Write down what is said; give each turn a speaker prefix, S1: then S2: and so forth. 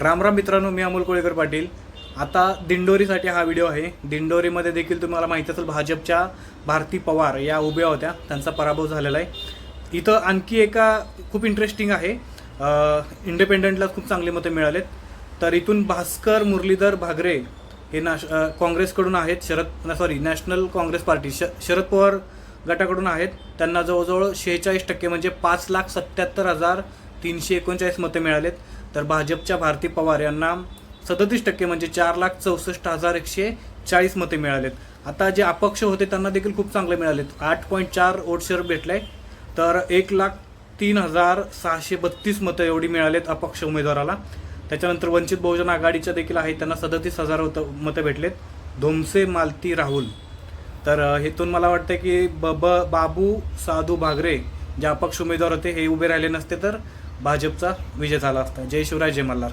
S1: राम राम मित्रांनो, मी अमोल कोळेकर पाटील। आता दिंडोरीसाठी हा व्हिडिओ आहे। दिंडोरीमध्ये देखील तुम्हाला माहिती असेल भाजपच्या भारती पवार या उभ्या होत्या, त्यांचा पराभव झालेला आहे। इथं आणखी एका खूप इंटरेस्टिंग आहे, इंडिपेंडंटला खूप चांगली मतं मिळालेत। तर इथून भास्कर मुरलीधर भागरे हे काँग्रेसकडून आहेत, नॅशनल काँग्रेस पार्टी शरद पवार गटाकडून आहेत। त्यांना जवळजवळ 46% म्हणजे 5,77,339 मतं मिळालेत। तर भाजपच्या भारती पवार यांना 37% म्हणजे 4,64,140 मते मिळालेत। आता जे अपक्ष होते त्यांना देखील खूप चांगले मिळालेत, 8.4 वोट शेअर भेटले। तर 1,03,632 मतं एवढी मिळालेत अपक्ष उमेदवाराला। त्याच्यानंतर वंचित बहुजन आघाडीच्या देखील आहे, त्यांना 37,000 मतं भेटलेत, धोमसे मालती राहुल। तर हेतून मला वाटतं की बाबू साधू भागरे जे अपक्ष उमेदवार होते हे उभे राहिले नसते तर भाजपचा विजय झाला असता। जय शिवराय, जय मल्हार।